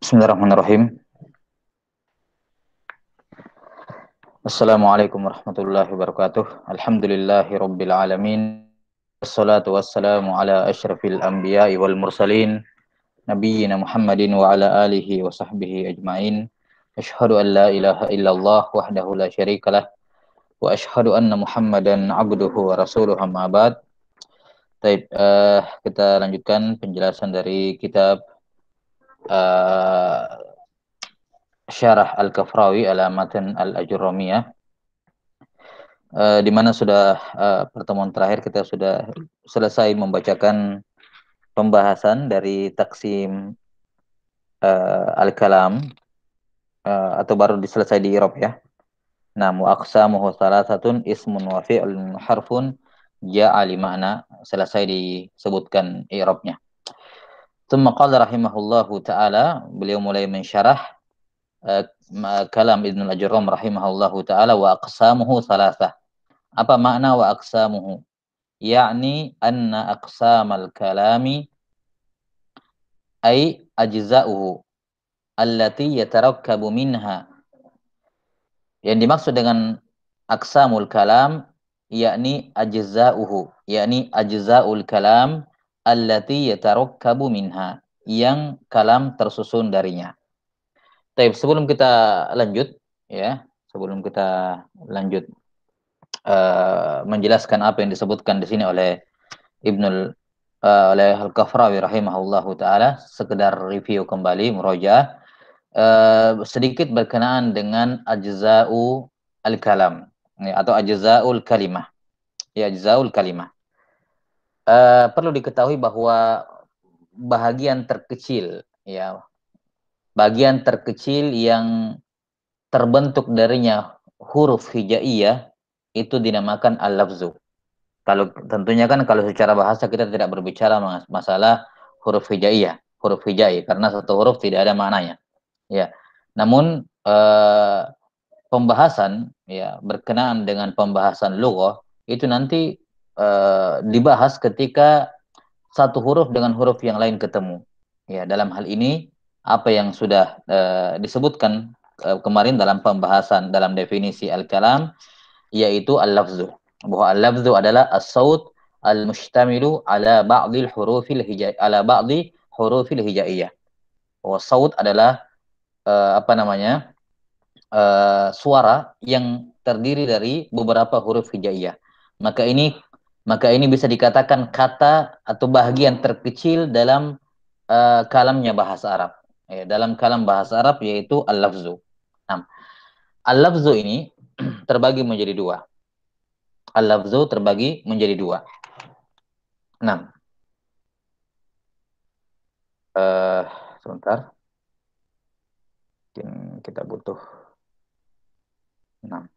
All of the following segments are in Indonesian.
Bismillahirrahmanirrahim. Assalamualaikum warahmatullahi wabarakatuh. Alhamdulillahi rabbil alamin. Wassalatu wassalamu ala asyrafil anbiya'i wal mursalin. Nabiyyina Muhammadin wa ala alihi wa sahbihi ajma'in. Asyhadu an la ilaha illallah wahdahu la syarikalah. Wa asyhadu anna Muhammadan abduhu wa rasuluhu amma ba'd. Baik, kita lanjutkan penjelasan dari kitab uh, Syarah Al-Kafrawi ala Matan Al-Ajurramiyah. Di mana sudah pertemuan terakhir kita sudah selesai membacakan pembahasan dari taksim al-kalam atau baru selesai di i'rab ya. Nah, wa aqsamuhu salasatun ismun wa fi'lun harfun ja'a li ma'na, selesai disebutkan i'rabnya. Tsumma qala rahimahullahu taala, beliau mulai mensyarah kalam Ibnu al-Ajurram rahimahullahu taala, wa aqsamuhu salasah. Apa makna wa aqsamuhu? Yakni anna aqsamal kalami ay ajza'uhu allati yatarakkabu minha. Yang dimaksud dengan aqsamul kalam yakni ajza'uhu, yakni ajza'ul kalam allati yatarakkabu minha, yang kalam tersusun darinya. Baik, sebelum kita lanjut ya, sebelum kita lanjut menjelaskan apa yang disebutkan di sini oleh Ibnul oleh Al-Kafrawi rahimahullahu taala, sekedar review kembali murojaah sedikit berkenaan dengan ajza'u al-kalam ya, atau ajza'ul kalimah. Ya, ajza'ul kalimah. Perlu diketahui bahwa bagian terkecil ya, bagian terkecil yang terbentuk darinya huruf hijaiyah itu dinamakan al-lafzu. Kalau tentunya kan kalau secara bahasa kita tidak berbicara masalah huruf hijaiyah, huruf hijai, karena satu huruf tidak ada maknanya. Ya. Namun pembahasan ya berkenaan dengan pembahasan lughah itu nanti dibahas ketika satu huruf dengan huruf yang lain ketemu. Ya, dalam hal ini apa yang sudah disebutkan kemarin dalam pembahasan dalam definisi al-kalam, yaitu al-lafzu. Bahwa al-lafzu adalah as-saut al-mushtamilu ala ba'dil hurufil hijai, ala ba'di hurufil hijaiyah. Bahwa saut adalah apa namanya? Suara yang terdiri dari beberapa huruf hijaiyah. Maka ini bisa dikatakan kata atau bagian terkecil dalam kalamnya bahasa Arab. Ya, dalam kalam bahasa Arab yaitu al-lafzu. Nah, al-lafzu ini terbagi menjadi dua. Al-lafzu terbagi menjadi dua. Nah, sebentar. Mungkin kita butuh. Nah.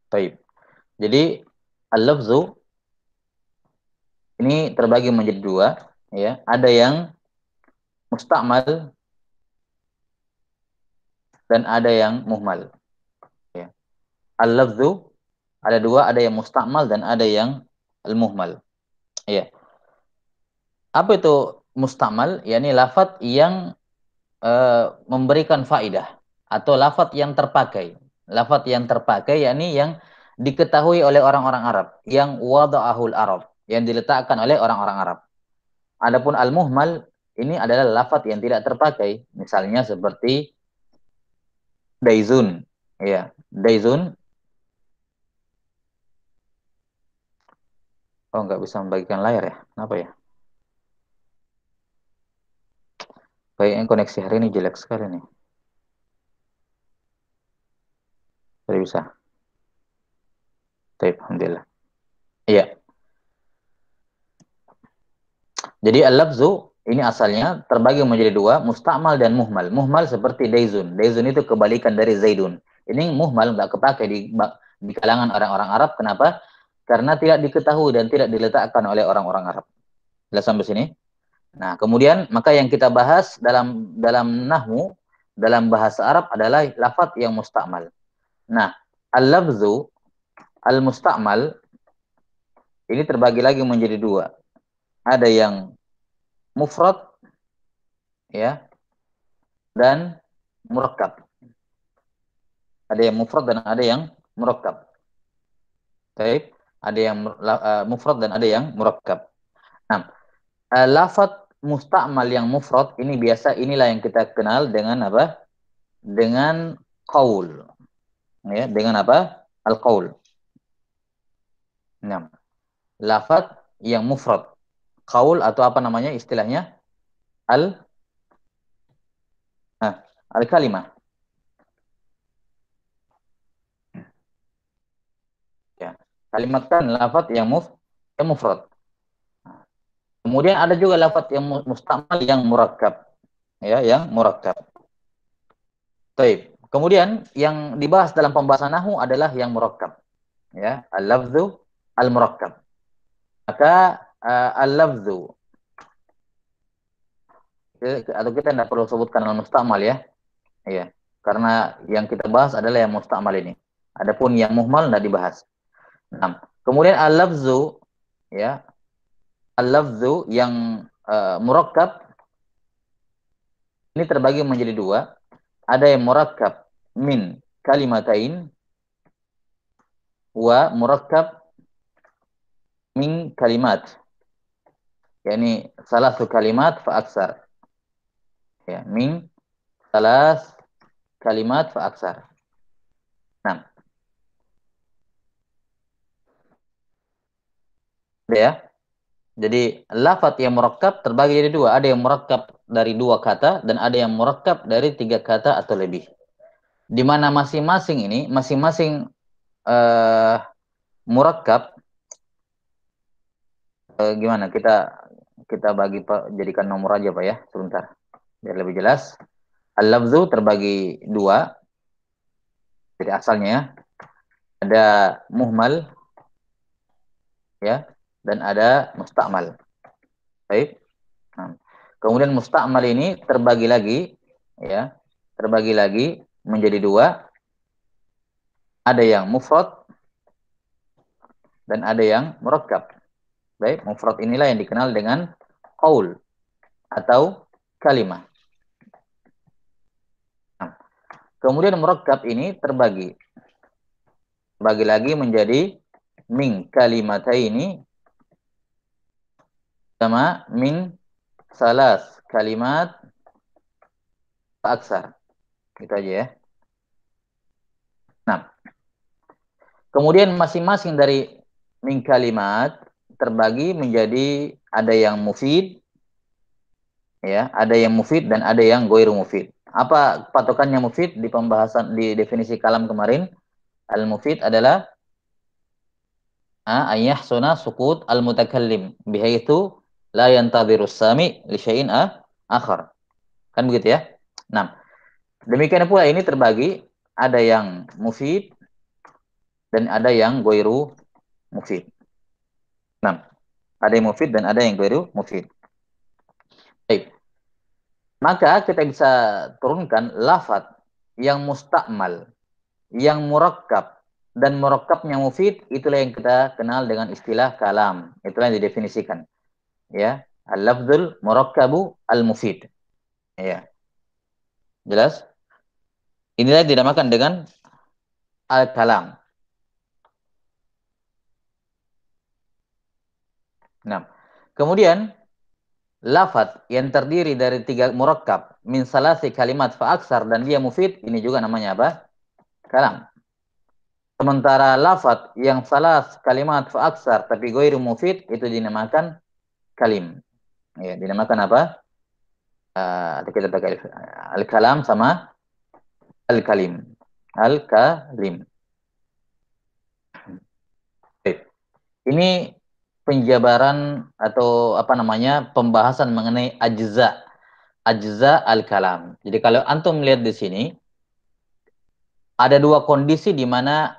Baik. Jadi al-lafzu ini terbagi menjadi dua, ya. Ada yang musta'mal dan ada yang muhmal. Ya. Al-lafzu ada dua, ada yang musta'mal dan ada yang al-muhmal. Ya. Apa itu musta'mal? Yani lafaz yang memberikan faidah atau lafaz yang terpakai. Lafaz yang terpakai yakni yang diketahui oleh orang-orang Arab, yang wada'ahul Arab, yang diletakkan oleh orang-orang Arab. Adapun al-muhmal ini adalah lafaz yang tidak terpakai, misalnya seperti daizun. Ya, daizun. Oh, nggak bisa membagikan layar ya? Kenapa ya? Kayaknya koneksi hari ini jelek sekali nih. Tidak bisa. Baik, alhamdulillah. Iya. Jadi al-lafzu ini asalnya terbagi menjadi dua, musta'mal dan muhmal. Muhmal seperti daizun. Daizun itu kebalikan dari zaidun. Ini muhmal, nggak kepakai di kalangan orang-orang Arab. Kenapa? Karena tidak diketahui dan tidak diletakkan oleh orang-orang Arab. Jelas sampai sini? Nah, kemudian maka yang kita bahas dalam nahwu, dalam bahasa Arab adalah lafaz yang musta'mal. Nah, al-lafzu al-musta'mal ini terbagi lagi menjadi dua. Ada yang mufrad, ya, dan murakkab. Ada yang mufrad dan ada yang murakkab. Baik, ada yang mufrad dan ada yang murakkab. Nah, lafaz musta'mal yang mufrad ini biasa, inilah yang kita kenal dengan apa? Dengan qaul. Ya, dengan apa? Al-qaul. Nah, lafaz yang mufrad. Qaul atau apa namanya istilahnya? Al al-kalimah. Ya. Kalimat kan lafaz yang mufrad. Kemudian ada juga lafaz yang musta'mal yang murakkab. Ya, yang murakkab. Baik. Kemudian yang dibahas dalam pembahasan nahwu adalah yang murakkab. Ya, al-lafzu al-murakkab. Maka al-lafzu atau kita tidak perlu sebutkan al-musta'mal ya. Iya. Karena yang kita bahas adalah yang musta'mal ini. Adapun yang muhmal tidak dibahas. Nah, kemudian al-lafzu ya, al-lafzu yang murakkab ini terbagi menjadi dua. Ada yang murakkab min kalimatain wa murakkab min kalimat. Yani salatu kalimat fa aksar. Ya, min salas kalimat fa aksar. Nah, ya. Jadi lafaz yang murakkab terbagi jadi dua. Ada yang murakkab dari dua kata dan ada yang murakkab dari tiga kata atau lebih. Di mana masing-masing ini, masing-masing murakkab, gimana? Kita bagi Pak, jadikan nomor aja Pak ya, sebentar. Biar lebih jelas. Al-lafzu terbagi dua. Jadi asalnya ya, ada muhmal ya, dan ada musta'mal. Baik. Nah, kemudian musta'mal ini terbagi lagi ya, terbagi lagi menjadi dua. Ada yang mufrad dan ada yang murakkab. Baik, mufrad inilah yang dikenal dengan qaul atau kalimah. Nah, kemudian murakkab ini terbagi lagi menjadi min kalimataini sama min salas kalimat aksar. Itu aja ya. Nah, kemudian masing-masing dari min kalimat terbagi menjadi ada yang mufid ya, ada yang mufid dan ada yang ghairu mufid. Apa patokannya mufid di pembahasan di definisi kalam kemarin? Al-mufid adalah ayyahsuna sukut al-mutakallim bihaitsu la yantadhirus sami li syai'in akhar. Kan begitu ya? Nah, demikian pula ini terbagi ada yang mufid dan ada yang ghairu mufid. Nah, ada yang mufid dan ada yang ghairu mufid. Baik. Maka kita bisa turunkan lafaz yang musta'mal, yang murakkab dan murakkabnya mufid, itulah yang kita kenal dengan istilah kalam. Itulah yang didefinisikan. Ya, al-lafzul murakkabu al-mufid. Ya. Jelas? Inilah yang dinamakan dengan al-kalam. Nah, kemudian lafaz yang terdiri dari tiga murakkab min salasi kalimat fa aksar dan dia mufid, ini juga namanya apa? Kalam. Sementara lafaz yang salas kalimat fa aksar tapi ghairu mufid itu dinamakan kalim. Ya, dinamakan apa? Kita pakai al-kalam sama al-kalim. Al-kalim. Ini penjabaran atau apa namanya pembahasan mengenai ajza al-kalam. Jadi kalau antum melihat di sini ada dua kondisi di mana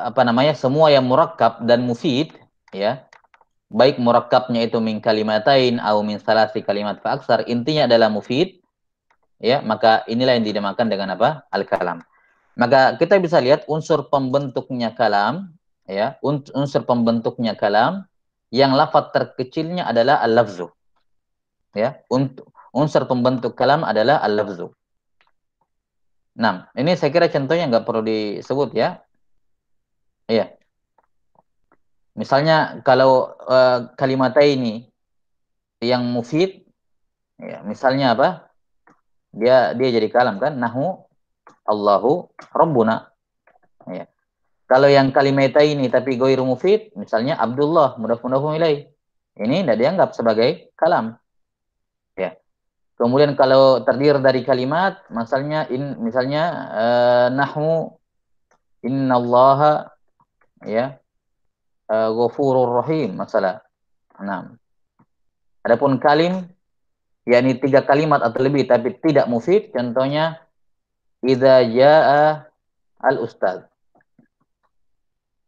apa namanya semua yang murakkab dan mufid ya, baik murakkabnya itu min kalimatain atau min salasi kalimat fa aksar, intinya adalah mufid ya, maka inilah yang dinamakan dengan apa? Al-kalam. Maka kita bisa lihat unsur pembentuknya kalam ya, unsur pembentuknya kalam, yang lafaz terkecilnya adalah al-lafzu. Ya, untuk unsur pembentuk kalam adalah al-lafzu. Nah, ini saya kira contohnya nggak perlu disebut ya. Iya. Misalnya kalau kalimat ini yang mufid, ya, misalnya apa? Dia jadi kalam kan? Nahu Allahu Rabbuna. Ya. Kalau yang kalimat ini tapi ghairu mufid, misalnya Abdullah mudhaf-mudhafun ilaih. Ini tidak dianggap sebagai kalam. Ya. Kemudian kalau terdiri dari kalimat, misalnya nahwu innallaha, ya, ghafurur rahim masalah. Nah, adapun kalim, yakni 3 kalimat atau lebih tapi tidak mufid, contohnya idza jaa al ustad.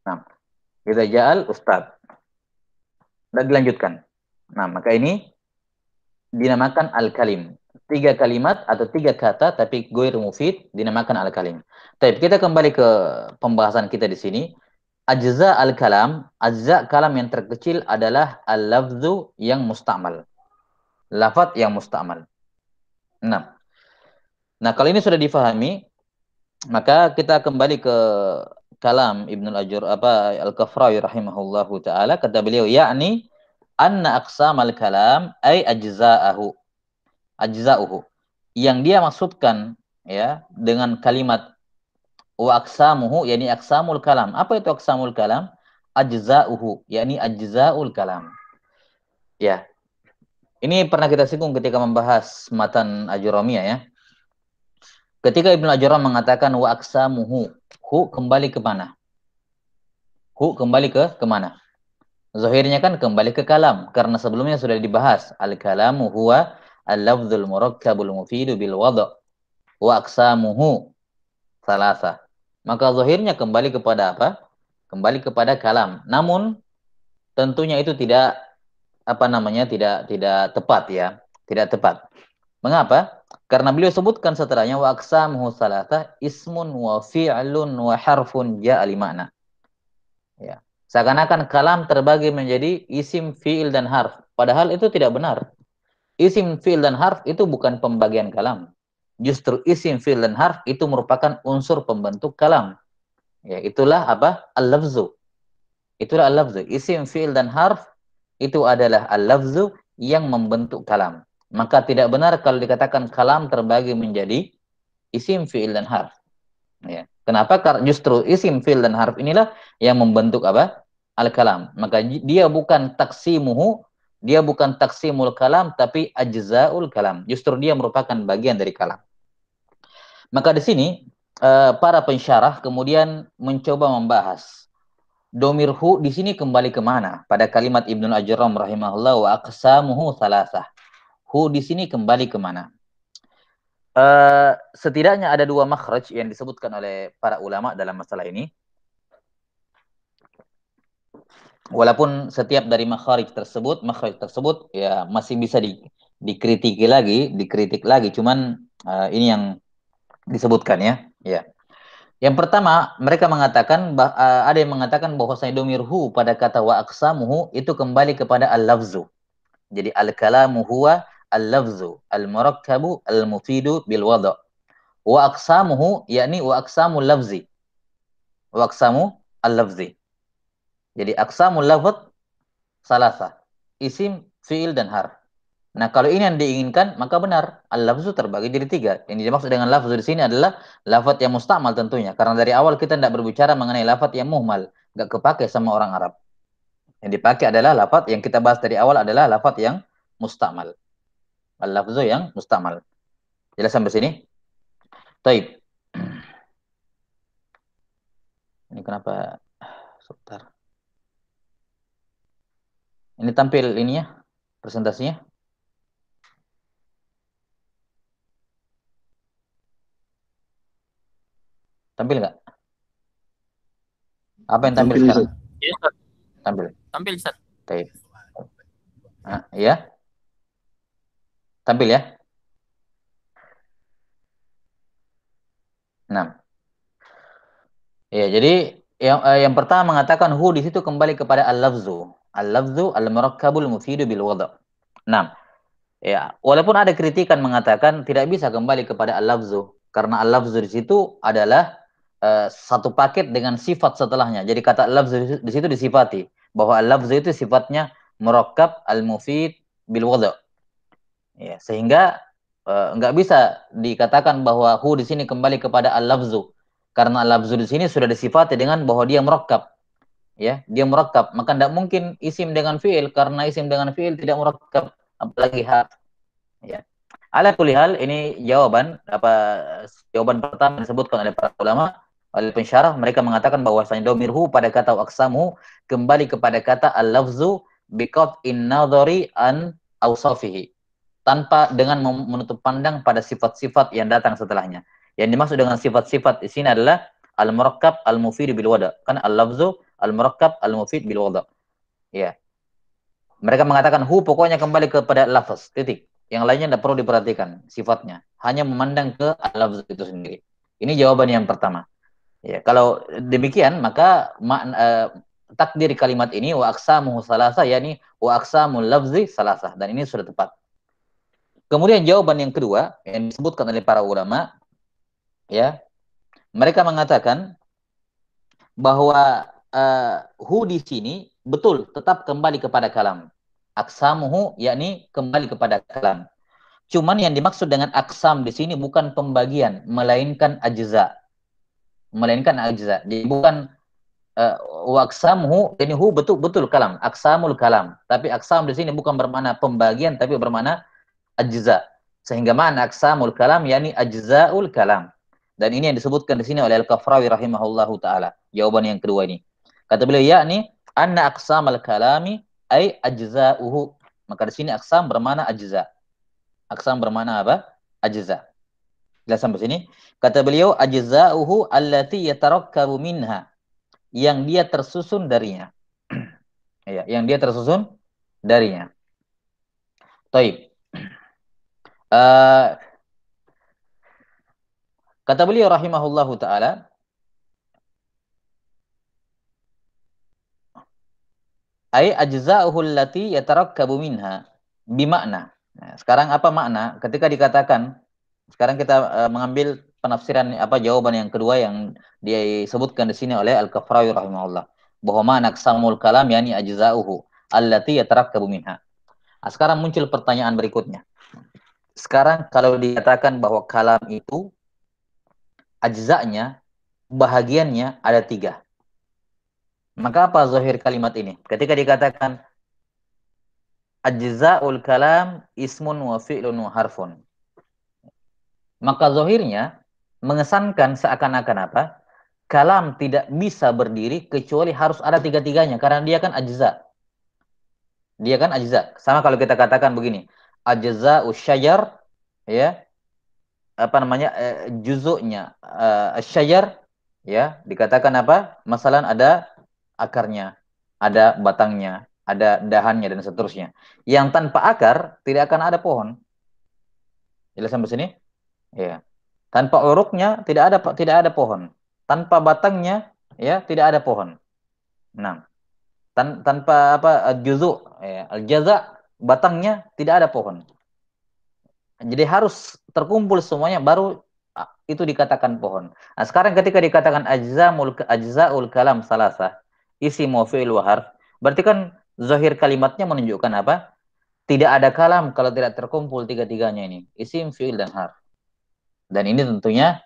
Nah, idza jaa al ustad. Dan dilanjutkan. Nah, maka ini dinamakan al-kalim. 3 kalimat atau 3 kata tapi ghairu mufid dinamakan al-kalim. Tapi kita kembali ke pembahasan kita di sini. Ajza al-kalam, ajza kalam yang terkecil adalah al-lafzu yang musta'mal. Lafaz yang musta'mal. Nah, kalau ini sudah difahami, maka kita kembali ke kalam Ibnul Ajur Al-Kafrawi rahimahullahu taala, kata beliau, yakni anna aqsamal kalam ay ajza'uhu. Yang dia maksudkan, ya, dengan kalimat wa aqsamuhu, yakni aqsamul kalam. Apa itu aqsamul kalam? Ajza'uhu, yakni ajza'ul kalam. Ya. Ini pernah kita singgung ketika membahas matan Ajurramiyah ya. Ketika Ibnu Ajurram mengatakan wa aqsamuhu, hu kembali ke mana? Hu kembali ke kemana? Zahirnya kan kembali ke kalam, karena sebelumnya sudah dibahas. Al-kalamu huwa al-lafzul murakkabul mufidu bil wad' wa aqsamuhu salasa. Maka zahirnya kembali kepada apa? Kembali kepada kalam. Namun tentunya itu tidak tidak tepat ya. Tidak tepat. Mengapa? Karena beliau sebutkan setelahnya wa aqsamuhu salasa ismun wa fi'lun wa harfun ja'a li makna. Ya. Seakan-akan kalam terbagi menjadi isim, fi'il, dan harf. Padahal itu tidak benar. Isim, fi'il, dan harf itu bukan pembagian kalam. Justru isim, fi'il, dan harf itu merupakan unsur pembentuk kalam. Ya, itulah apa? Al-lafzu. Itulah al-lafzu. Isim, fi'il, dan harf itu adalah al-lafzu yang membentuk kalam. Maka tidak benar kalau dikatakan kalam terbagi menjadi isim, fi'il, dan harf. Ya. Kenapa? Karena justru isim, fi'il, dan harf inilah yang membentuk apa? Al-kalam. Maka dia bukan taksimuhu, dia bukan taksimul kalam, tapi ajza'ul kalam. Justru dia merupakan bagian dari kalam. Maka di sini para pensyarah kemudian mencoba membahas domir hu di sini kembali kemana? Pada kalimat Ibnu Ajurram rahimahullah wa aqsamuhu salasah. Hu di sini kembali kemana? Setidaknya ada 2 makhraj yang disebutkan oleh para ulama dalam masalah ini. Walaupun setiap dari makhraj tersebut ya masih bisa dikritik lagi. Cuman ini yang disebutkan ya. Ya. Yang pertama, mereka mengatakan ada yang mengatakan bahwasanya domir hu pada kata wa aqsamuhu itu kembali kepada al-lafzu. Jadi al-kalamu huwa al-lafzu al-murakkabu al-mufidu bil wad'. Wa aqsamuhu yakni wa aqsamul lafzi. Wa aqsamu al-lafzi. Jadi aqsamul lafz salasa. Isim, fiil, dan harf. Nah, kalau ini yang diinginkan, maka benar. Al-lafzu terbagi jadi 3. Yang dimaksud dengan lafzu di sini adalah lafaz yang mustamal tentunya. Karena dari awal kita tidak berbicara mengenai lafaz yang muhmal. Nggak kepake sama orang Arab. Yang dipakai adalah lafaz yang kita bahas dari awal adalah lafaz yang mustamal. Al-lafzu yang mustamal. Jelas sampai sini? Taib. Ini kenapa? Sebentar. Ini tampil ininya, presentasinya. Tampil nggak? Apa yang tampil sekarang? Iya, Tampil. tampil, Ustaz. Taib. Nah, iya. Tampil ya. Nah. Ya, jadi Yang pertama mengatakan hu di situ kembali kepada al-lafzu. Al-lafzu al-murakkabul mufidu bil wada'. Nah, ya, walaupun ada kritikan mengatakan tidak bisa kembali kepada al-lafzu karena al-lafzu di situ adalah satu paket dengan sifat setelahnya. Jadi kata al-lafzu di situ disifati bahwa al-lafzu itu sifatnya murakkab al-mufid bil wada'. Ya, sehingga nggak bisa dikatakan bahwa hu di sini kembali kepada al-lafzu karena al-lafzu di sini sudah disifati dengan bahwa dia murakkab, ya, dia murakkab, maka tidak mungkin isim dengan fiil karena isim dengan fiil tidak murakkab apalagi harf, ya. Ala kulli hal, ini jawaban pertama disebutkan oleh para ulama, oleh pensyarah. Mereka mengatakan bahwasanya domirhu pada kata aksamu kembali kepada kata al-lafzu biqat'in nadhari an awsafihi, tanpa dengan menutup pandang pada sifat-sifat yang datang setelahnya. Yang dimaksud dengan sifat-sifat di sini adalah al-murakkab al-mufid bil wada'. Kan al-lafzu al-murakkab al-mufid bil wada'. Ya. Mereka mengatakan hu pokoknya kembali kepada lafaz, titik. Yang lainnya tidak perlu diperhatikan sifatnya, hanya memandang ke lafaz itu sendiri. Ini jawaban yang pertama. Ya, kalau demikian maka takdir kalimat ini wa aqsamuhu salasa, yakni wa aqsamul lafzi salasa, dan ini sudah tepat. Kemudian jawaban yang kedua yang disebutkan oleh para ulama, ya, mereka mengatakan bahwa hu di sini betul tetap kembali kepada kalam. Aksamuhu yakni kembali kepada kalam. Cuman yang dimaksud dengan aksam di sini bukan pembagian, melainkan ajza. Melainkan ajza. Jadi bukan waksamhu, ini hu betul-betul kalam, aksamul kalam. Tapi aksam di sini bukan bermakna pembagian, tapi bermakna ajza. Sehingga makna aksamul kalam yakni ajzaul kalam. Dan ini yang disebutkan di sini oleh Al-Kafrawi rahimahullahu taala. Jawaban yang kedua ini. Kata beliau yakni anna aqsamal kalami ay ajza'uhu. Maka di sini aksam bermakna ajza. Aksam bermakna apa? Ajza. Jelas sampai sini. Kata beliau ajza'uhu allati yatarakkabu minha, yang dia tersusun darinya. Ya, yang dia tersusun darinya. Taib. Uh, Kata beliau rahimahullahu taala, ai ajza'uhu allati yatarakkabu minha, bimakna. Nah, sekarang apa makna ketika dikatakan, sekarang kita mengambil penafsiran apa jawaban yang kedua yang disebutkan di sini oleh Al-Kafrawi rahimahullah, bahwa makna aqsamul kalam yani ajza'uhu allati yatarakkabu minha. Nah, sekarang muncul pertanyaan berikutnya. Sekarang kalau dikatakan bahwa kalam itu ajza'nya, bahagiannya ada 3. Maka apa zahir kalimat ini? Ketika dikatakan ajza'ul kalam ismun wa fi'lun wa harfun, maka zahirnya mengesankan seakan-akan apa? Kalam tidak bisa berdiri kecuali harus ada 3-tiganya karena dia kan ajza. Dia kan ajza. Sama kalau kita katakan begini, ajza'us syajar, ya, apa namanya, juzuknya syajar, ya, dikatakan apa? Masalan ada akarnya, ada batangnya, ada dahannya dan seterusnya. Yang tanpa akar tidak akan ada pohon. Jelas sampai sini? Ya. Tanpa uruknya tidak ada pohon. Tanpa batangnya, ya, tidak ada pohon. Nah, tanpa apa, juzuk, ya, al-jaza, batangnya tidak ada pohon. Jadi harus terkumpul semuanya baru itu dikatakan pohon. Nah, sekarang ketika dikatakan ajzaul kalam salasa, isi wa fi'il wa harf, berarti kan zahir kalimatnya menunjukkan apa? Tidak ada kalam kalau tidak terkumpul 3-tiganya ini, isim, fi'il dan harf. Dan ini tentunya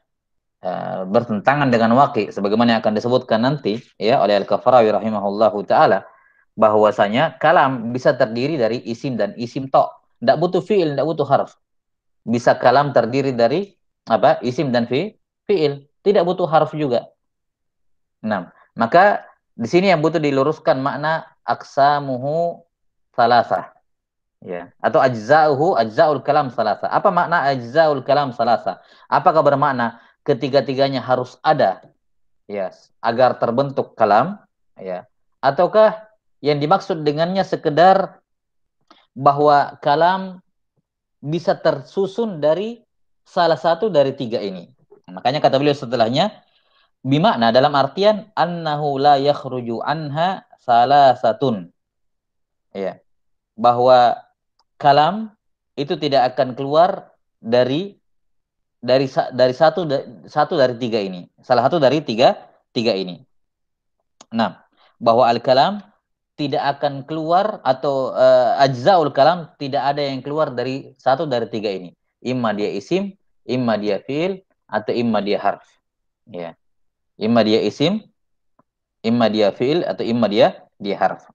bertentangan dengan waqi sebagaimana yang akan disebutkan nanti ya oleh Al-Kafarawi rahimahullahu taala, bahwasanya kalam bisa terdiri dari isim dan isim tok. Tidak butuh fi'il, tidak butuh harf. Bisa kalam terdiri dari apa? Isim dan fi'il, tidak butuh harf juga. Nah, maka di sini yang butuh diluruskan makna aqsamuhu salasah, ya, atau ajza'ul kalam salasah. Apa makna ajza'ul kalam salasah? Apakah bermakna ketiga-tiganya harus ada, ya, agar terbentuk kalam, ya, ataukah yang dimaksud dengannya sekedar bahwa kalam bisa tersusun dari salah satu dari 3 ini? Makanya kata beliau setelahnya, Bimakna dalam artian annahu la yakhruju anha salasatun. Ya, bahwa kalam itu tidak akan keluar dari dari satu dari tiga ini. Salah satu dari tiga tiga ini. Nah, bahwa al-kalam tidak akan keluar atau ajzaul kalam tidak ada yang keluar dari satu dari tiga ini. Imma dia isim, imma dia fiil, atau imma dia harf. Ya. Imma dia isim, imma dia fiil, atau imma dia harf.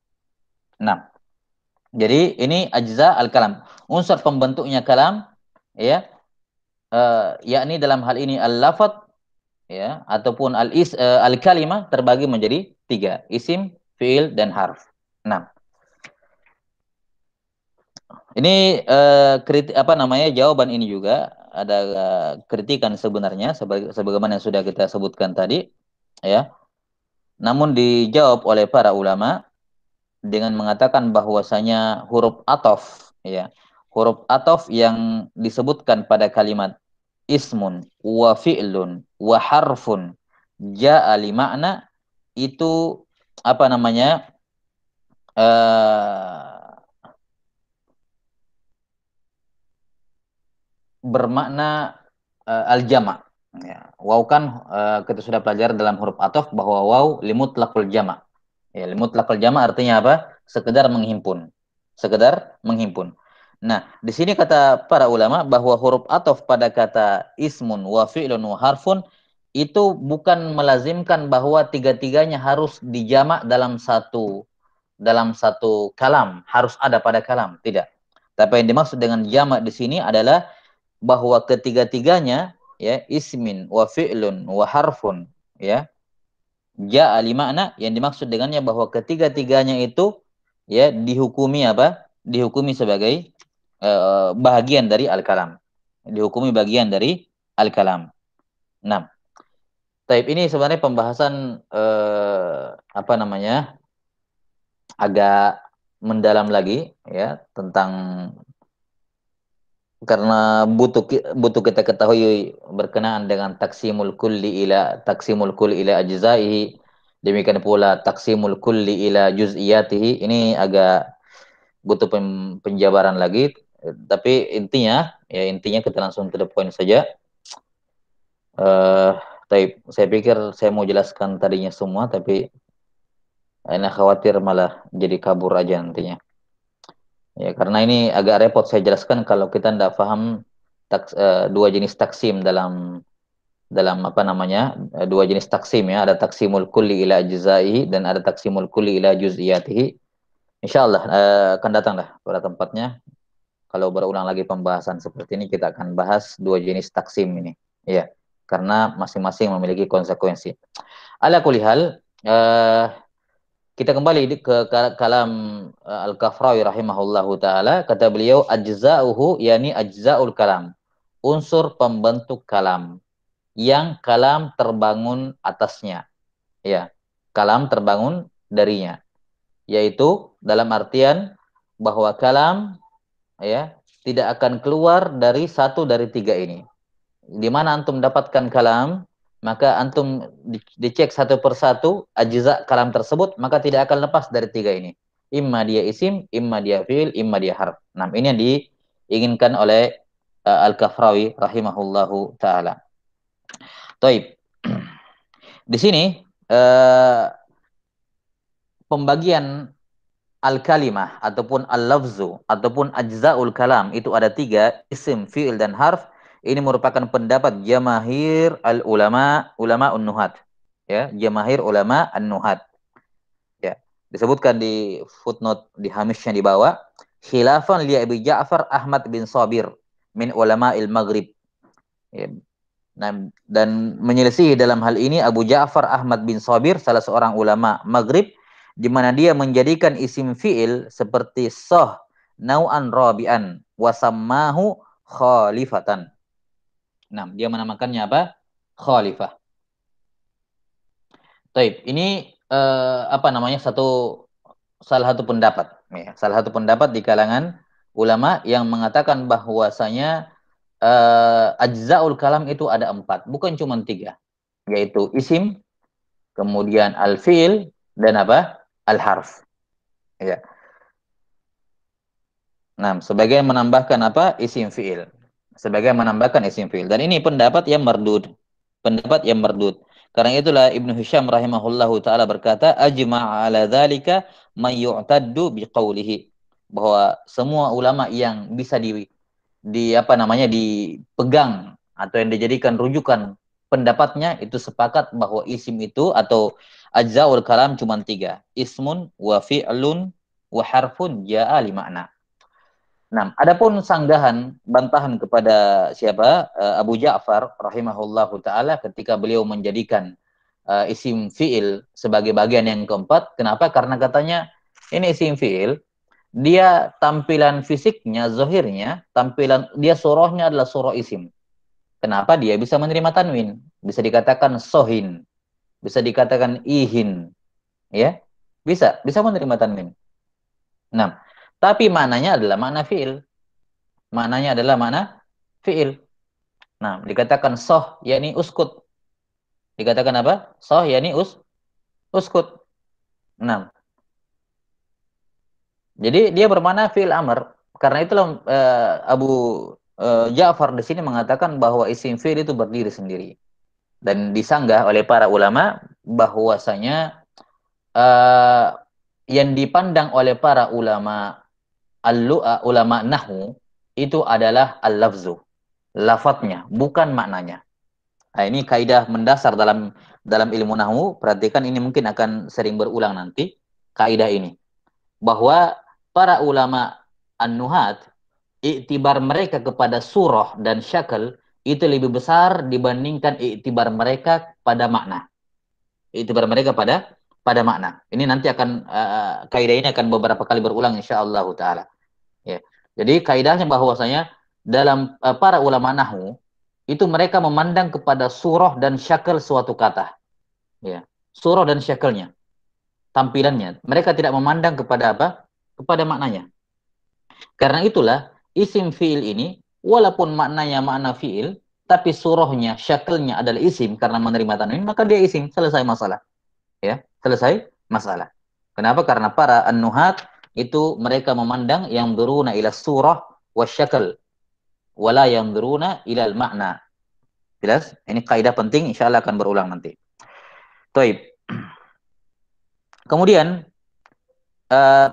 Nah, jadi ini ajza al-kalam. Unsur pembentuknya kalam, ya, yakni dalam hal ini al-lafadz, ya, ataupun al-kalimah terbagi menjadi tiga, isim, fiil, dan harf. Nah, ini apa namanya jawaban ini juga ada kritikan sebenarnya sebagaimana yang sudah kita sebutkan tadi, ya. Namun dijawab oleh para ulama dengan mengatakan bahwasanya huruf atof, ya, huruf atof yang disebutkan pada kalimat ismun wa fi'lun wa harfun ja'a li makna itu apa namanya eh, bermakna al-jama'. Ya. Waw kan kita sudah pelajari dalam huruf atof bahwa waw limutlaqul jama'. Ya, limutlaqul jama' artinya apa? Sekedar menghimpun. Sekedar menghimpun. Nah, di sini kata para ulama bahwa huruf atof pada kata ismun wa fi'lun wa harfun itu bukan melazimkan bahwa tiga-tiganya harus dijamak dalam satu kalam, harus ada pada kalam, tidak. Tapi yang dimaksud dengan jamak di sini adalah bahwa ketiga-tiganya, ya, ismin wa fi'lun wa harfun, ya, ja'a li makna, yang dimaksud dengannya bahwa ketiga-tiganya itu, ya, dihukumi apa? Dihukumi sebagai bahagian dari al-kalam. Dihukumi bagian dari al-kalam. Nah, taib ini sebenarnya pembahasan apa namanya? Agak mendalam lagi, ya, tentang, karena butuh kita ketahui berkenaan dengan taksimul kulli ila ajzaihi, demikian pula taksimul kulli ila juz'iyatihi. Ini agak butuh penjabaran lagi, tapi intinya kita langsung to the point saja. eh saya pikir saya mau jelaskan tadinya semua, tapi ini khawatir malah jadi kabur aja nantinya. Ya, karena ini agak repot saya jelaskan kalau kita tidak paham dua jenis taksim dalam dalam apa namanya dua jenis taksim, ya, ada taksimul kulli ila ajzaihi dan ada taksimul kulli ila juz'iyatihi. Insyaallah akan datanglah pada tempatnya kalau berulang lagi pembahasan seperti ini, kita akan bahas dua jenis taksim ini, ya, karena masing-masing memiliki konsekuensi. Ala kulli hal, kita kembali ke kalam Al-Kafrawi rahimahullahu taala. Kata beliau ajza'uhu, yani ajza'ul kalam, unsur pembentuk kalam yang kalam terbangun atasnya, ya, kalam terbangun darinya, yaitu dalam artian bahwa kalam, ya, tidak akan keluar dari satu dari tiga ini. Di mana antum dapatkan kalam, maka antum dicek satu persatu ajza kalam tersebut, maka tidak akan lepas dari tiga ini. Imma dia isim, imma dia fiil, imma dia harf. Nah, ini yang diinginkan oleh Al-Kafrawi rahimahullahu taala. Taib. Di sini uh, pembagian al-kalimah ataupun al-lafzu ataupun ajzaul kalam itu ada tiga, isim, fi'il, dan harf. Ini merupakan pendapat jamahir al-ulama, ulama un-nuhat. Ya, jamahir ulama an-nuhat. Ya, disebutkan di footnote di hamishnya di bawah, khilafan li Abi Ja'far Ahmad bin Sabir min ulama il-Maghrib. Ya. Nah, dan menyelisih dalam hal ini Abu Ja'far Ahmad bin Sabir, salah seorang ulama Maghrib, di mana dia menjadikan isim fi'il seperti soh nau'an rabi'an wasammahu khalifatan. Nah, dia menamakannya apa? Khalifah. Taib. Ini apa namanya salah satu pendapat, ya, salah satu pendapat di kalangan ulama yang mengatakan bahwasanya ajzaul kalam itu ada empat, bukan cuma tiga. yaitu isim, kemudian al-fi'il, dan apa? Al-harf. Ya. Nah, sebagai menambahkan apa? Isim fi'il. Sebagai menambahkan isim fi'il. Dan ini pendapat yang merdud. Pendapat yang merdud. Karena itulah Ibnu Hisham rahimahullahu taala berkata, ajma'a ala dzalika may yu'taddu biqaulihi. Bahwa semua ulama yang bisa di apa namanya dipegang atau yang dijadikan rujukan pendapatnya itu sepakat bahwa isim itu atau ajzaul kalam cuma tiga, ismun wa fi'lun wa harfun ja'a li makna. Nah, adapun sanggahan bantahan kepada siapa? Abu Ja'far rahimahullahu taala ketika beliau menjadikan isim fiil sebagai bagian yang keempat. Kenapa? Karena katanya ini isim fiil, dia tampilan fisiknya, zahirnya, tampilan dia surahnya adalah surah isim. Kenapa? Dia bisa menerima tanwin, bisa dikatakan sohin, bisa dikatakan ihin, ya, bisa menerima tanwin. Nah, tapi maknanya adalah makna fiil. Maknanya adalah makna fiil. Nah, dikatakan soh, yakni uskut. Dikatakan apa? Soh, yakni uskut. Nah, jadi dia bermakna fiil amr. Karena itulah Abu Ja'far di sini mengatakan bahwa isim fiil itu berdiri sendiri. Dan disanggah oleh para ulama bahwasanya uh, yang dipandang oleh para ulama ulama nahwu itu adalah al-lafzu, lafadznya, bukan maknanya. Nah, ini kaidah mendasar dalam ilmu nahwu. Perhatikan, ini mungkin akan sering berulang nanti kaidah ini. Bahwa para ulama an-nuhat, iktibar mereka kepada surah dan syakal itu lebih besar dibandingkan iktibar mereka pada makna. Iktibar mereka pada makna. Ini nanti akan kaidah ini akan beberapa kali berulang insyaallah taala. Ya. Jadi kaidahnya bahwasanya dalam para ulama nahwu itu mereka memandang kepada surah dan syakal suatu kata. Ya. Surah dan syakalnya, tampilannya. Mereka tidak memandang kepada apa? Kepada maknanya. Karena itulah isim fiil ini walaupun maknanya makna fiil, tapi surahnya, syakalnya adalah isim karena menerima tanwin, maka dia isim, selesai masalah. Ya, selesai masalah. Kenapa? Karena para an-nuhat itu mereka memandang yang duruna ila surah wasyakal wala yang duruna ila makna. Jelas? Ini kaidah penting, insyaallah akan berulang nanti. Taib. Kemudian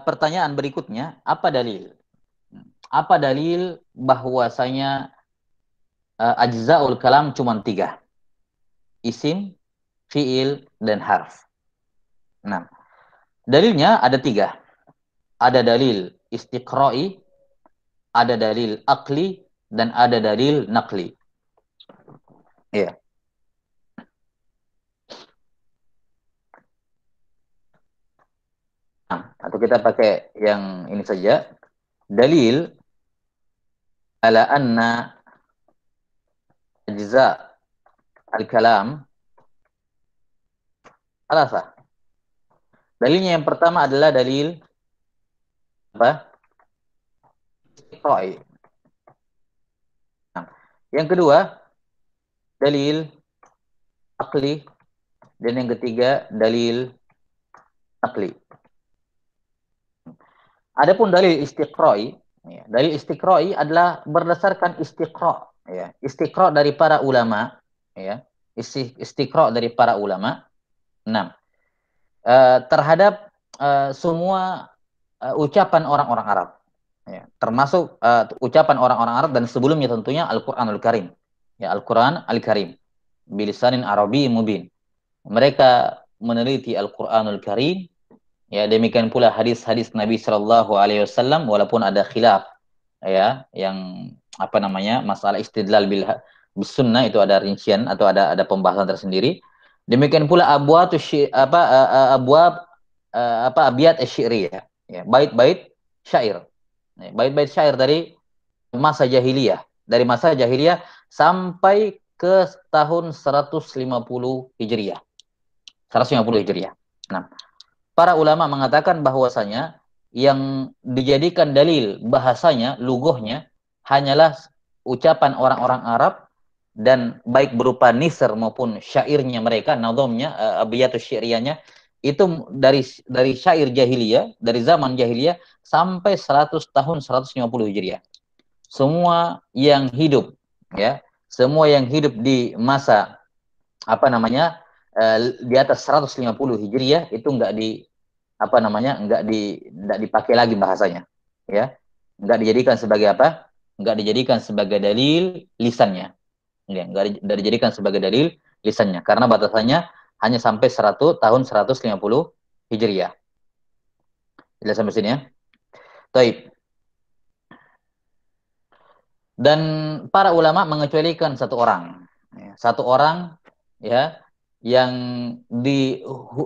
pertanyaan berikutnya, apa dalil? Apa dalil bahwasanya ajzaul kalam cuma tiga? Isim, fiil, dan harf. Nah, dalilnya ada tiga. Ada dalil istiqra'i, ada dalil akli, dan ada dalil nakli. Iya. Nah, atau kita pakai yang ini saja. Dalil ala anna ajza al-kalam alasa. Dalilnya yang pertama adalah dalil apa? Istiqra'i. Nah, yang kedua dalil akli, dan yang ketiga dalil nakli. Adapun dalil istiqra'i, ya, dalil istiqra'i adalah berdasarkan istiqra', ya, istiqra' dari para ulama, ya, istiqra' dari para ulama. Nah, terhadap semua ucapan orang-orang Arab, ya, termasuk ucapan orang-orang Arab dan sebelumnya tentunya Al-Qur'anul Karim, ya, Al-Qur'an Al-Karim bilisanin Arabi mubin. Mereka meneliti Al-Qur'anul Karim. Ya, demikian pula hadis-hadis Nabi Shallallahu Alaihi Wasallam, walaupun ada khilaf, ya, yang apa namanya masalah istidlal bil sunnah itu ada rincian atau ada pembahasan tersendiri. Demikian pula abwab apa abiyat asy-syi'riyah, ya, bait-bait syair, ya, bait-bait syair masa jahiliyah, dari masa jahiliyah sampai ke tahun 150 Hijriah. 150 Hijriah. Nah, para ulama mengatakan bahwasanya yang dijadikan dalil bahasanya, lugohnya, hanyalah ucapan orang-orang Arab dan baik berupa nisr maupun syairnya mereka, nazamnya, abiyatus syairiyahnya itu dari syair jahiliyah, dari zaman jahiliyah sampai 100 tahun 150 Hijriah. Semua yang hidup, ya, semua yang hidup di masa apa namanya di atas 150 Hijriah itu enggak di apa namanya enggak dipakai lagi bahasanya, ya, enggak dijadikan sebagai apa, enggak dijadikan sebagai dalil lisannya, ya, enggak dijadikan sebagai dalil lisannya karena batasannya hanya sampai 100 tahun 150 Hijriah. Jelas sampai sini ya. Baik. Dan para ulama mengecualikan satu orang, ya, satu orang, ya, yang di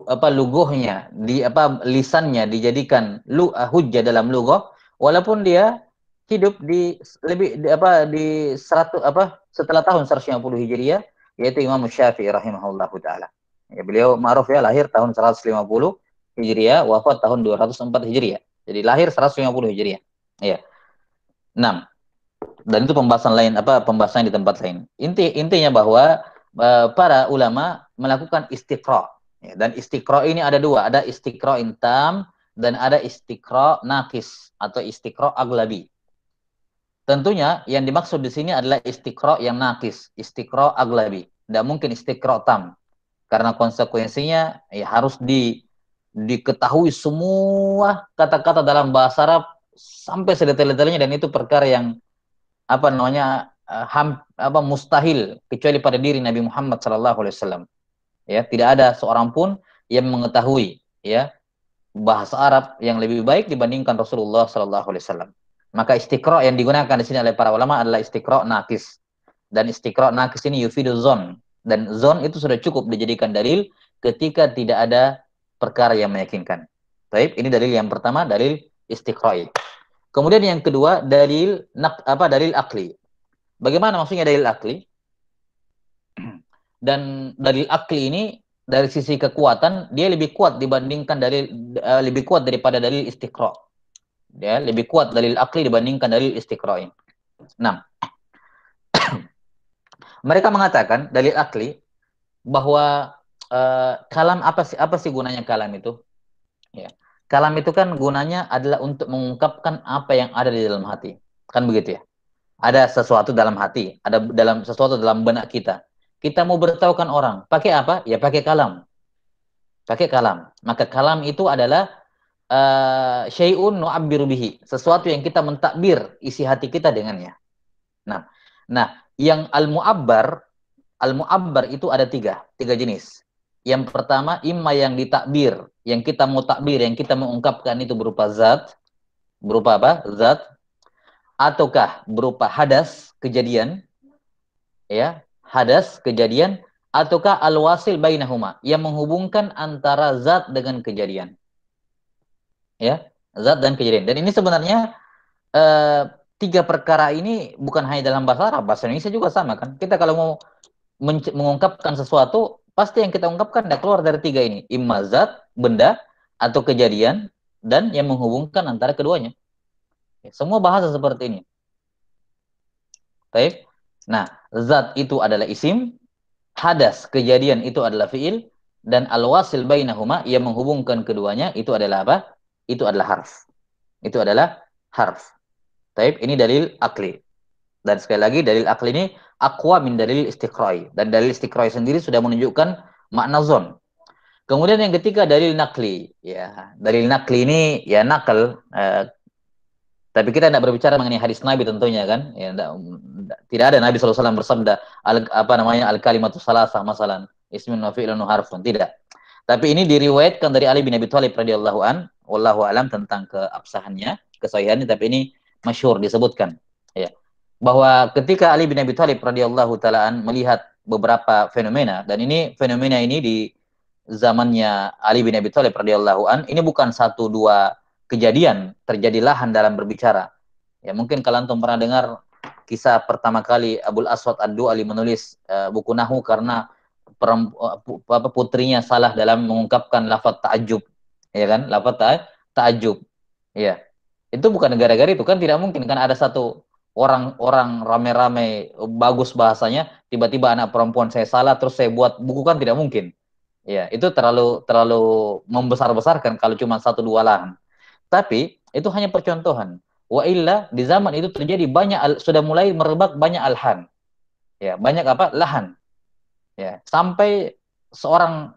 apa luguhnya, di apa lisannya dijadikan hujjah dalam lugoh, walaupun dia hidup di lebih di, apa di 100 apa setelah tahun 150 Hijriah, yaitu Imam Syafi'i rahimahullah taala. Ya, beliau ma'ruf ya, lahir tahun 150 Hijriah, wafat tahun 204 Hijriah. Jadi lahir 150 Hijriah. Ya. 6. Dan itu pembahasan lain, apa pembahasan di tempat lain. Intinya bahwa para ulama melakukan istiqra, ya, dan istiqra ini ada dua, ada istiqra intam dan ada istiqra nakis atau istiqra aglabi. Tentunya yang dimaksud di sini adalah istiqra yang nakis, istiqra aglabi. Tidak mungkin istiqra tam karena konsekuensinya ya harus diketahui semua kata-kata dalam bahasa Arab sampai sedetail-detailnya, dan itu perkara yang apa namanya apa mustahil kecuali pada diri Nabi Muhammad SAW. Ya, tidak ada seorang pun yang mengetahui, ya, bahasa Arab yang lebih baik dibandingkan Rasulullah SAW. Maka istiqra yang digunakan di sini oleh para ulama adalah istiqra nakis, dan istiqra nakis ini yufidu zon, dan zon itu sudah cukup dijadikan dalil ketika tidak ada perkara yang meyakinkan. Baik, ini dalil yang pertama, dalil istiqra. Kemudian yang kedua, dalil akli. Bagaimana maksudnya dalil akli? Dan dalil akli ini dari sisi kekuatan dia lebih kuat dibandingkan lebih kuat daripada dalil istiqra. Ya, lebih kuat dalil akli dibandingkan dalil istiqra ini. Nah, mereka mengatakan dalil akli bahwa kalam apa sih gunanya kalam itu? Ya. Kalam itu kan gunanya adalah untuk mengungkapkan apa yang ada di dalam hati. Kan begitu ya? Ada sesuatu dalam hati, ada sesuatu dalam benak kita. Kita mau beritahukan orang, pakai apa? Ya pakai kalam. Pakai kalam. Maka kalam itu adalah syai'un nu'abbiru bihi, sesuatu yang kita mentakbir isi hati kita dengannya. Nah, yang al-mu'abbar itu ada tiga jenis. Yang pertama, imma yang ditakbir, yang kita mau takbir, yang kita mau ungkapkan itu berupa zat, berupa apa? Zat, ataukah berupa hadas, kejadian, ya, hadas, kejadian, ataukah al-wasil bainahuma, yang menghubungkan antara zat dengan kejadian. Ya, zat dan kejadian. Dan ini sebenarnya tiga perkara ini bukan hanya dalam bahasa Arab, bahasa Indonesia juga sama kan. Kita kalau mau mengungkapkan sesuatu, pasti yang kita ungkapkan tidak keluar dari tiga ini. Imma zat, benda, atau kejadian, dan yang menghubungkan antara keduanya. Semua bahasa seperti ini. Baik. Nah, zat itu adalah isim, hadas, kejadian itu adalah fiil, dan al-wasil bainahuma yang menghubungkan keduanya itu adalah apa? Itu adalah harf. Itu adalah harf. Baik, ini dalil akli. Dan sekali lagi dalil akli ini aqwa min dalil istiqra'i, dan dalil istiqra'i sendiri sudah menunjukkan makna zon. Kemudian yang ketiga dalil nakli. Ya, dalil nakli ini ya nakal. Tapi kita tidak berbicara mengenai hadis Nabi tentunya kan. Ya, tidak ada Nabi SAW bersabda apa namanya al-kalimatu salasah masalan ismin wa fi'lun wa harfun, tidak. Tapi ini diriwayatkan dari Ali bin Abi Thalib radhiyallahu an, wallahu alam tentang keabsahannya, kesahihannya, tapi ini masyhur disebutkan, ya, bahwa ketika Ali bin Abi Thalib radhiyallahu taalaan melihat beberapa fenomena, dan ini fenomena ini di zamannya Ali bin Abi Thalib radhiyallahu an, ini bukan satu dua kejadian, terjadi lahan dalam berbicara. Ya, mungkin kalian tuh pernah dengar kisah pertama kali Abul Aswad Ad-Du'ali menulis buku Nahwu karena putrinya salah dalam mengungkapkan lafaz ta'ajub, ya kan, lafaz ta'ajub, ya, itu bukan gara-gara itu kan, tidak mungkin kan ada satu orang rame-rame bagus bahasanya tiba-tiba anak perempuan saya salah terus saya buat buku kan tidak mungkin. Ya, itu terlalu terlalu membesar-besarkan kalau cuma satu dua lahan. Tapi itu hanya percontohan. Wa illa di zaman itu terjadi banyak sudah mulai merebak banyak alhan. Ya, banyak apa? Lahan. Ya, sampai seorang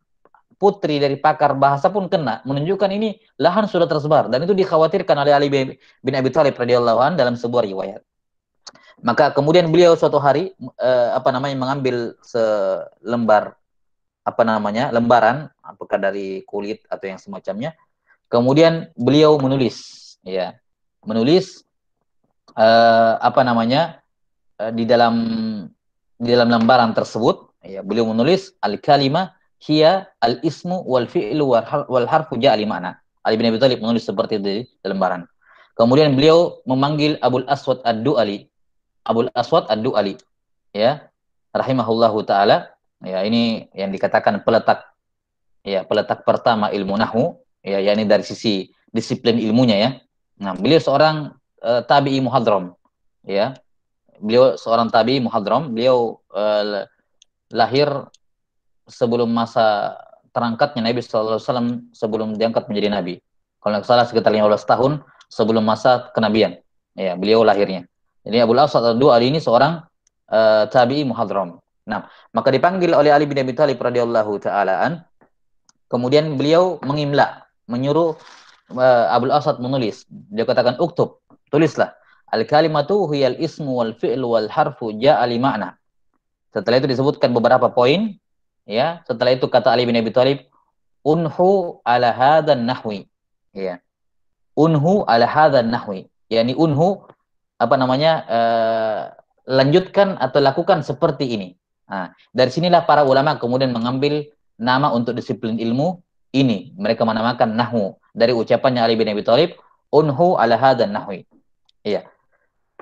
putri dari pakar bahasa pun kena menunjukkan ini lahan sudah tersebar dan itu dikhawatirkan oleh Ali bin Abi Thalib radhiyallahu an dalam sebuah riwayat. Maka kemudian beliau suatu hari apa namanya mengambil selembar apa namanya lembaran apakah dari kulit atau yang semacamnya. Kemudian beliau menulis ya menulis apa namanya di dalam lembaran tersebut ya beliau menulis al kalimah hiya al ismu wal fi'lu wal harfu ja'ali ma'na. Ali bin Abi Thalib menulis seperti itu di lembaran. Kemudian beliau memanggil Abul Aswad Ad-Du'ali. Abul Aswad Ad-Du'ali ya rahimahullahu taala ya ini yang dikatakan peletak pertama ilmu nahwu ya yakni dari sisi disiplin ilmunya ya. Nah, beliau seorang tabi'i muhadram ya. Beliau seorang tabi'i muhadram, beliau lahir sebelum masa terangkatnya Nabi sallallahu alaihi wasallam sebelum diangkat menjadi nabi. Kalau nggak salah sekitar 15 tahun sebelum masa kenabian. Ya, beliau lahirnya. Jadi Abu Aswad Ad-Du'ali ini seorang tabi'i muhadram. Nah, maka dipanggil oleh Ali bin Abi Thalib radhiyallahu taalaan. Kemudian beliau mengimla, menyuruh Abul Asad menulis. Dia katakan uktub, tulislah. Al-kalimatu hiyal ismu wal fi'lu wal harfu ja'a li ma'na. Setelah itu disebutkan beberapa poin, ya. Setelah itu kata Ali bin Abi Thalib, unhu ala hadzan nahwi. Ya. Unhu ala hadzan nahwi. Yani unhu apa namanya? Lanjutkan atau lakukan seperti ini. Nah, dari sinilah para ulama kemudian mengambil nama untuk disiplin ilmu ini. Mereka menamakan nahwu dari ucapannya Ali bin Abi Thalib, unhu ala hadzan nahwi. Iya.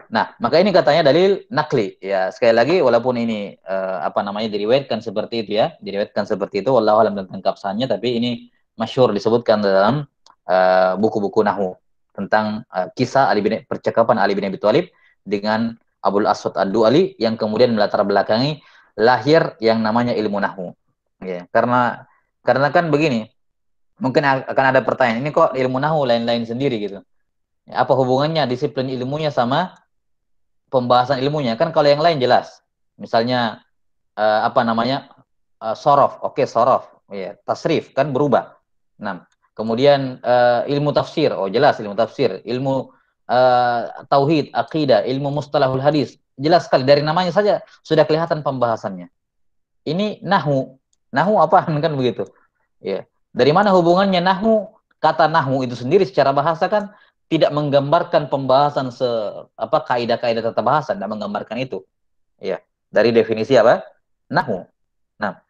Nah, maka ini katanya dalil nakli. Ya, sekali lagi walaupun ini apa namanya diriwayatkan seperti itu ya, diriwayatkan seperti itu wallahu alam tentang keabsahannya, tapi ini masyhur disebutkan dalam buku-buku nahwu tentang kisah percakapan Ali bin Abi Thalib dengan Abul Aswad Ad-Du'ali yang kemudian melatar belakangi lahir yang namanya ilmu nahwu. Ya, karena kan begini, mungkin akan ada pertanyaan, ini kok ilmu nahwu lain-lain sendiri gitu. Apa hubungannya disiplin ilmunya sama pembahasan ilmunya? Kan kalau yang lain jelas. Misalnya apa namanya? Sorof. Oke, sorof. Ya, tasrif kan berubah. Nah, kemudian ilmu tafsir. Oh, jelas ilmu tafsir. Ilmu tauhid, akidah, ilmu mustalahul hadis. Jelas sekali dari namanya saja sudah kelihatan pembahasannya. Ini nahwu. Nahwu apa kan begitu? Ya. Dari mana hubungannya nahwu? Kata nahwu itu sendiri secara bahasa kan tidak menggambarkan pembahasan apa kaidah-kaidah tata bahasa, tidak menggambarkan itu. Ya. Dari definisi apa? Nahwu. Nah,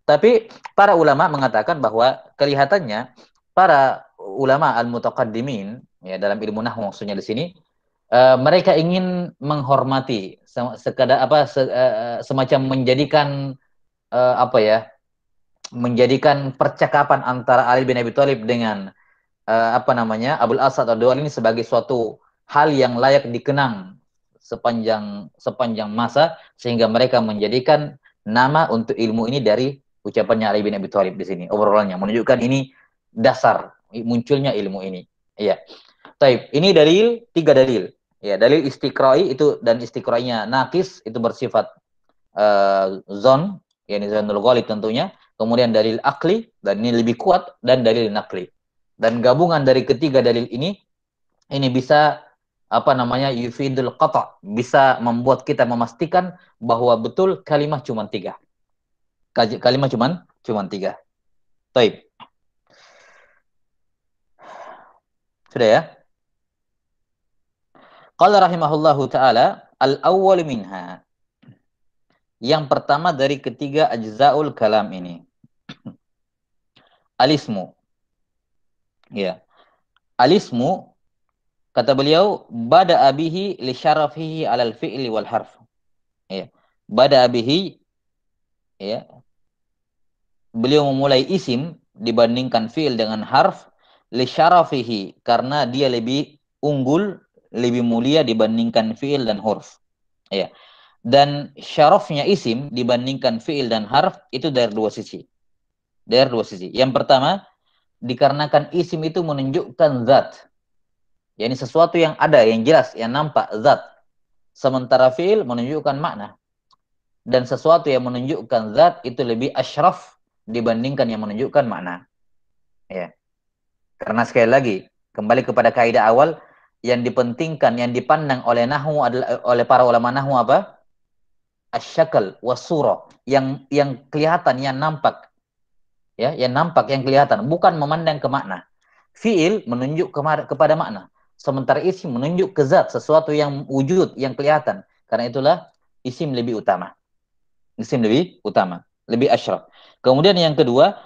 tapi para ulama mengatakan bahwa kelihatannya para ulama al-mutaqaddimin ya dalam ilmu nahwu maksudnya di sini mereka ingin menghormati sekadar apa semacam menjadikan apa ya menjadikan percakapan antara Ali bin Abi Thalib dengan apa namanya Abul Asad Ad-Du'ali ini sebagai suatu hal yang layak dikenang sepanjang sepanjang masa sehingga mereka menjadikan nama untuk ilmu ini dari ucapannya Ali bin Abi Thalib di sini obrolannya menunjukkan ini dasar munculnya ilmu ini. Iya. Taib. Ini dalil tiga dalil. Ya, dalil istiqra'i itu dan istiqra'inya nakis itu bersifat zon, yakni zonul ghalib tentunya. Kemudian dalil akli dan ini lebih kuat dan dalil nakli. Dan gabungan dari ketiga dalil ini bisa apa namanya yufidul qata, bisa membuat kita memastikan bahwa betul kalimat cuma tiga. Kalimat cuma tiga. Taib. Sudah ya? Qala rahimahullahu taala al-awwal minha. Yang pertama dari ketiga ajzaul kalam ini. Alismu. Ya. Alismu kata beliau bada abihi li syarafihi alal fi'li wal harf. Ya. Bada abihi ya. Beliau memulai isim dibandingkan fi'il dengan harf li syarafihi karena dia lebih unggul, lebih mulia dibandingkan fi'il dan huruf. Ya. Dan syarafnya isim dibandingkan fiil dan harf itu dari dua sisi. Dari dua sisi. Yang pertama, dikarenakan isim itu menunjukkan zat. Yani sesuatu yang ada, yang jelas, yang nampak, zat. Sementara fiil menunjukkan makna. Dan sesuatu yang menunjukkan zat itu lebih asyraf dibandingkan yang menunjukkan makna. Ya. Karena sekali lagi, kembali kepada kaidah awal, yang dipentingkan, yang dipandang oleh nahwu adalah, oleh para ulama nahwu apa? Asyakal wasura, yang kelihatan, yang nampak, ya, yang nampak, yang kelihatan, bukan memandang ke makna. Fiil menunjuk kepada makna, sementara isim menunjuk ke zat, sesuatu yang wujud, yang kelihatan. Karena itulah isim lebih utama. Isim lebih utama, lebih asyraf. Kemudian yang kedua,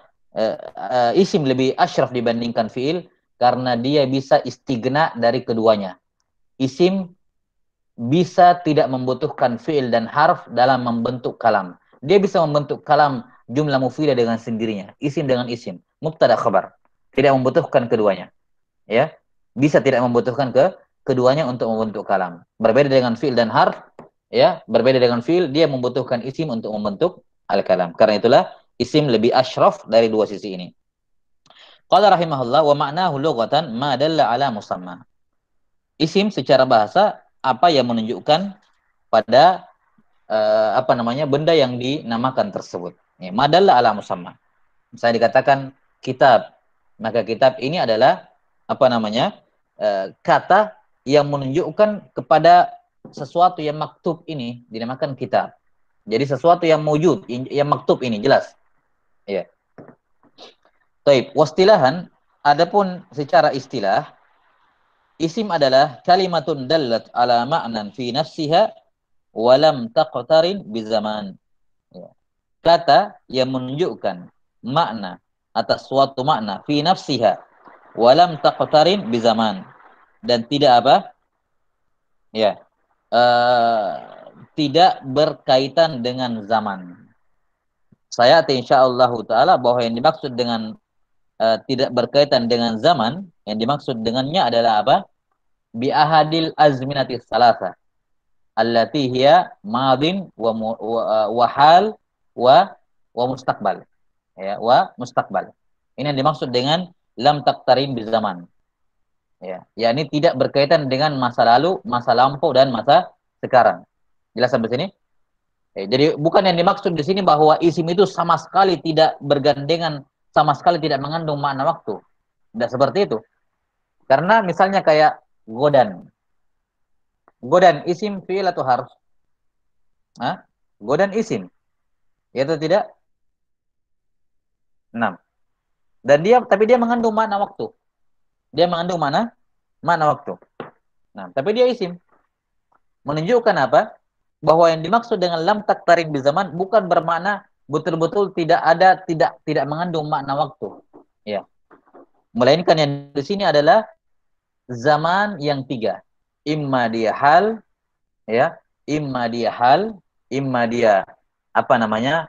isim lebih asyraf dibandingkan fiil karena dia bisa istigna dari keduanya. Isim bisa tidak membutuhkan fiil dan harf dalam membentuk kalam. Dia bisa membentuk kalam jumlah mufidah dengan sendirinya, isim dengan isim, mubtada khabar. Tidak membutuhkan keduanya, ya. Bisa tidak membutuhkan keduanya untuk membentuk kalam. Berbeda dengan fiil dan harf, ya, berbeda dengan fiil, dia membutuhkan isim untuk membentuk al-kalam. Karena itulah isim lebih asyraf dari dua sisi ini. Qala rahimahullah wa ma'nahu lughatan ma dalla ala musamma. Isim secara bahasa apa yang menunjukkan pada apa namanya, benda yang dinamakan tersebut. Ya, madalla ala musamma. Saya dikatakan kitab, maka kitab ini adalah apa namanya, kata yang menunjukkan kepada sesuatu yang maktub ini dinamakan kitab. Jadi sesuatu yang wujud, yang maktub ini jelas. Ya. Taib. Wastilahan, adapun secara istilah, isim adalah kalimatun dallat ala ma'nan fi nafsiha walam taqtarin bizaman. Ya. Kata yang menunjukkan makna atas suatu makna fi nafsiha walam taqtarin bizaman, dan tidak apa, ya, tidak berkaitan dengan zaman. Saya insyaallah taala bahwa yang dimaksud dengan tidak berkaitan dengan zaman, yang dimaksud dengannya adalah apa? Bi ahadil azminati salasa allati hiya madin wa hal wa mustaqbal, ya, wa mustaqbal. Ini yang dimaksud dengan lam taqtarin bi zaman, ya, yakni tidak berkaitan dengan masa lalu, masa lampau dan masa sekarang. Jelas sampai sini? Jadi bukan yang dimaksud di sini bahwa isim itu sama sekali tidak bergandengan, sama sekali tidak mengandung makna waktu. Tidak seperti itu. Karena misalnya kayak godan. Godan isim fiil atau harf? Hah? Godan isim. Ya atau tidak? 6. Dan tapi dia mengandung makna waktu. Dia mengandung makna waktu. Nah, tapi dia isim. Menunjukkan apa? Bahwa yang dimaksud dengan lam taktarin bi zaman bukan bermakna betul-betul tidak ada, tidak mengandung makna waktu. Ya. Melainkan yang di sini adalah zaman yang tiga. Imma dia hal, ya, imma dia hal, imma dia apa namanya,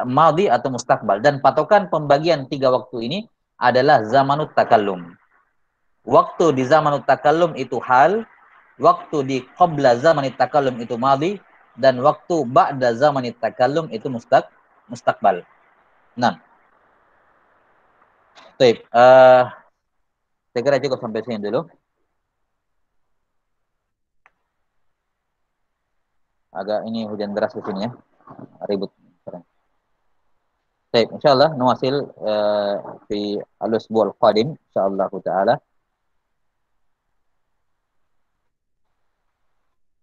madhi atau mustakbal. Dan patokan pembagian tiga waktu ini adalah zamanut takallum. Waktu di zamanut takallum itu hal, waktu di qabla zamanit takallum itu madhi, dan waktu ba'da zamanit takallum itu mustakbal. Nah, baik. Saya kira cukup sampai sini dulu. Agak ini hujan deras di sini ya, ribut. Baik, insyaallah nuwasil fi al-usbu' al-qadim insyaallah taala.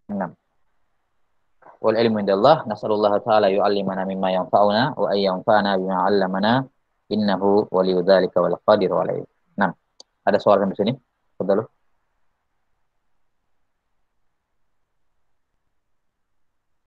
Nah, wal ilmu indallah, nasallallahu taala yu'allimana mimma yanfa'una wa ay yanfa'ana bima 'allamana innahu waliyudzalika wal qadiru alaihi. Nah, ada soal sampai sini? Betul.